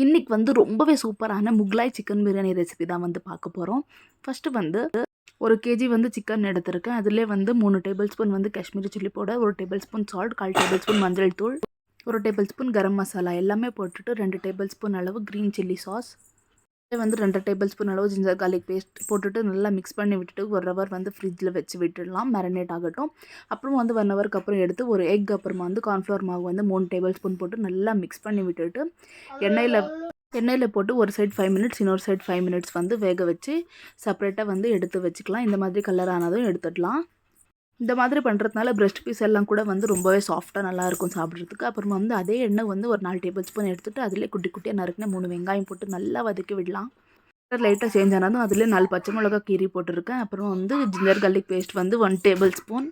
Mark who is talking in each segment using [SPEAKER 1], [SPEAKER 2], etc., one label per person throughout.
[SPEAKER 1] இன்றைக்கி வந்து ரொம்பவே சூப்பரான முக்லாய் சிக்கன் பிரியாணி ரெசிபி தான் வந்து பார்க்க போகிறோம். ஃபஸ்ட்டு வந்து 1 கேஜி வந்து சிக்கன் எடுத்திருக்கேன். அதிலே வந்து 3 டேபிள் ஸ்பூன் வந்து Kashmiri chilli powder, 1 table spoon salt, 1/4 table spoon மஞ்சள் தூள், 1 டேபிள் ஸ்பூன் கரம் மசாலா எல்லாமே போட்டுட்டு 2 டேபிள் ஸ்பூன் அளவு க்ரீன் சில்லி சாஸ், வந்து 2 டேபிள் ஸ்பூன் அளவு ஜிஞ்சர் கார்லிக் பேஸ்ட் போட்டுட்டு நல்லா மிக்ஸ் பண்ணி விட்டுட்டு 1 ஹவர் வந்து ஃப்ரிட்ஜில் வச்சு விட்டுடலாம், மேரினேட் ஆகட்டும். அப்புறம் வந்து 1 ஹவருக்கு அப்புறம் எடுத்து ஒரு எக், அப்புறமா வந்து கார்ன்ஃப்ளவர் மாவு வந்து 3 டேபிள் ஸ்பூன் போட்டு நல்லா மிக்ஸ் பண்ணி விட்டுட்டு எண்ணெயில் போட்டு ஒரு சைடு 5 மினிட்ஸ், இன்னொரு சைடு 5 மினிட்ஸ் வந்து வேக வச்சு செப்பரேட்டாக வந்து எடுத்து வச்சுக்கலாம். இந்த மாதிரி கலர் ஆனதும் எடுத்துடலாம். இந்த மாதிரி பண்ணுறதுனால பிரெஸ்ட் பீஸ் எல்லாம் கூட வந்து ரொம்பவே சாஃப்டாக நல்லாயிருக்கும் சாப்பிட்றதுக்கு. அப்புறமா வந்து அதே எண்ணெய் வந்து ஒரு 4 டேபிள் ஸ்பூன் எடுத்துகிட்டு அதிலே குட்டி குட்டியாக நறுக்கின 3 வெங்காயம் போட்டு நல்லா வதக்கி விடலாம். லைட்டாக சேஞ்ச் ஆனதும் அதிலே 4 பச்சை மிளகா கீரி போட்டிருக்கேன். அப்புறம் வந்து ஜிஞ்சர் கார்லிக் பேஸ்ட் வந்து 1 டேபிள் ஸ்பூன்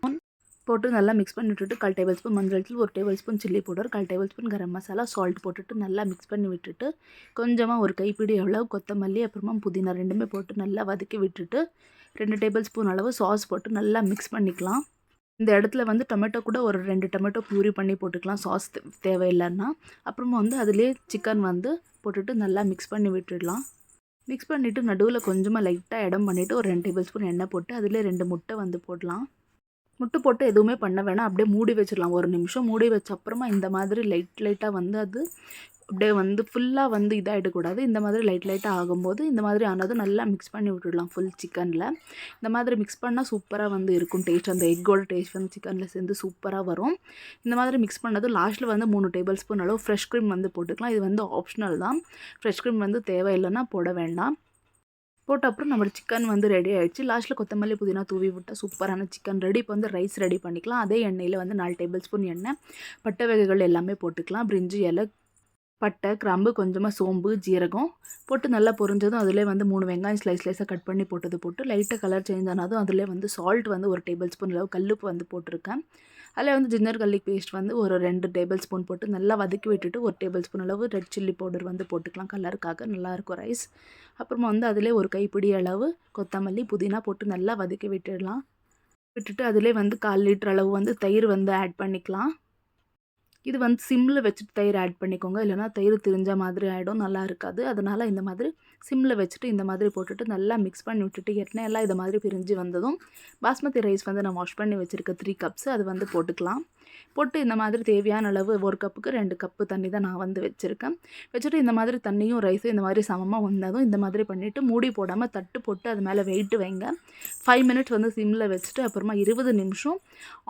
[SPEAKER 1] போட்டு நல்லா மிக்ஸ் பண்ணி விட்டுட்டு 1/4 டேபிள் ஸ்பூன் மஞ்சள் தூள், 1 table spoon chilli powder, 1/4 table spoon garam masala, salt போட்டுட்டு நல்லா மிக்ஸ் பண்ணி விட்டுட்டு கொஞ்சமாக ஒரு கைப்பிடி அளவு கொத்தமல்லி, அப்புறமா புதினா ரெண்டுமே போட்டு நல்லா வதக்கி விட்டுட்டு 2 டேபிள் ஸ்பூன் அளவு சாஸ் போட்டு நல்லா மிக்ஸ் பண்ணிக்கலாம். இந்த இடத்துல வந்து டொமேட்டோ கூட ஒரு 2 டொமேட்டோ ப்யூரி பண்ணி போட்டுக்கலாம், சாஸ் தேவையில்லைன்னா. அப்புறமா வந்து அதிலே சிக்கன் வந்து போட்டுட்டு நல்லா மிக்ஸ் பண்ணி விட்டுடலாம். மிக்ஸ் பண்ணிவிட்டு நடுவில் கொஞ்சமாக லைட்டாக இடம் பண்ணிவிட்டு ஒரு 2 டேபிள் ஸ்பூன் எண்ணெய் போட்டு அதிலே 2 முட்டை வந்து போடலாம். முட்டை போட்டு எதுவுமே பண்ண வேணாம், அப்படியே மூடி வச்சிடலாம். 1 நிமிஷம் மூடி வச்ச அப்புறமா இந்த மாதிரி லைட்டாக வந்து அது அப்படியே வந்து ஃபுல்லாக வந்து இதாகிடக்கூடாது. இந்த மாதிரி லைட்டாக ஆகும்போது இந்த மாதிரி ஆனதும் நல்லா மிக்ஸ் பண்ணி விட்டுடலாம் ஃபுல் சிக்கனில். இந்த மாதிரி மிக்ஸ் பண்ணால் சூப்பராக வந்து இருக்கும் டேஸ்ட். அந்த எக்கோட டேஸ்ட் வந்து சிக்கனில் சேர்ந்து சூப்பராக வரும். இந்த மாதிரி மிக்ஸ் பண்ணதும் லாஸ்ட்டில் வந்து 3 டேபிள் ஸ்பூன் அளவு ஃப்ரெஷ் க்ரீம் வந்து போட்டுக்கலாம். இது வந்து ஆப்ஷனல் தான், ஃப்ரெஷ் க்ரீம் வந்து தேவையில்லைன்னா போட வேண்டாம். போட்ட அப்புறம் நம்ம சிக்கன் வந்து ரெடி ஆகிடுச்சு. லாஸ்ட்டில் கொத்தமல்லி புதினா தூவி விட்டால் சூப்பரான சிக்கன் ரெடி. இப்போ வந்து ரைஸ் ரெடி பண்ணிக்கலாம். அதே எண்ணெயில் வந்து 4 டேபிள் ஸ்பூன் எண்ணெய், பட்டை வகைகள் எல்லாமே போட்டுக்கலாம். பிரிஞ்சி இலை, பட்டை, கிராம்பு, கொஞ்சமாக சோம்பு, ஜீரகம் போட்டு நல்லா பொரிஞ்சதும் அதிலே வந்து 3 வெங்காயம் ஸ்லைஸாக கட் பண்ணி போட்டு லைட்டாக கலர் சேஞ்ச் ஆனதும் அதிலே வந்து சால்ட் வந்து 1 டேபிள் ஸ்பூன் அளவு கல்லுப்பு வந்து போட்டிருக்கேன். அதில் வந்து ஜிஞ்சர் கார்லிக் பேஸ்ட் வந்து ஒரு 2 டேபிள் ஸ்பூன் போட்டு நல்லா வதக்கி விட்டுட்டு 1 டேபிள் ஸ்பூன் அளவு ரெட் சில்லி பவுடர் வந்து போட்டுக்கலாம், கலருக்காக நல்லாயிருக்கும் ரைஸ். அப்புறமா வந்து அதிலே ஒரு கைப்பிடி அளவு கொத்தமல்லி, புதினா போட்டு நல்லா வதக்கி விட்டுட்டு அதிலே வந்து 1/4 லிட்டர் அளவு வந்து தயிர் வந்து ஆட் பண்ணிக்கலாம். இது வந்து சிம்மில் வச்சுட்டு தயிர் ஆட் பண்ணிக்கோங்க, இல்லைனா தயிர் திரிஞ்ச மாதிரி ஆகிடும், நல்லா இருக்காது. அதனால் இந்த மாதிரி சிம்மில் வச்சுட்டு இந்த மாதிரி போட்டுட்டு நல்லா மிக்ஸ் பண்ணி விட்டுட்டு எண்ணெயெல்லாம் இது மாதிரி பிரிஞ்சு வந்ததும் பாஸ்மதி ரைஸ் வந்து நான் வாஷ் பண்ணி வச்சுருக்க 3 கப்ஸ் அது வந்து போட்டுக்கலாம். போட்டு இந்த மாதிரி தேவையான அளவு 1 கப்புக்கு 2 கப்பு தண்ணி தான் நான் வந்து வச்சுட்டு இந்த மாதிரி தண்ணியும் ரைஸும் இந்த மாதிரி சமமாக வந்ததும் இந்த மாதிரி பண்ணிவிட்டு மூடி போடாமல் தட்டு போட்டு அது மேலே வெயிட்டு வைங்க. 5 மினிட்ஸ் வந்து சிம்மில் வச்சுட்டு அப்புறமா 20 நிமிஷம்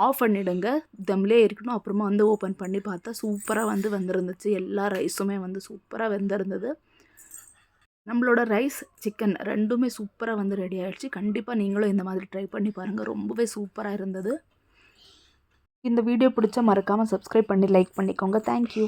[SPEAKER 1] ஆஃப் பண்ணிவிடுங்க, தம்லே இருக்கணும். அப்புறமா வந்து ஓப்பன் பண்ணி பார்த்தா சூப்பராக வந்து வந்துருந்துச்சு. எல்லா ரைஸுமே வந்து சூப்பராக வெந்திருந்தது. நம்மளோட ரைஸ், சிக்கன் ரெண்டுமே சூப்பராக வந்து ரெடி ஆகிடுச்சு. கண்டிப்பாக நீங்களும் இந்த மாதிரி ட்ரை பண்ணி பாருங்கள், ரொம்பவே சூப்பராக இருந்தது. இந்த வீடியோ பிடிச்சா மறக்காமல் சப்ஸ்கிரைப் பண்ணி லைக் பண்ணிக்கோங்க. தேங்க்யூ.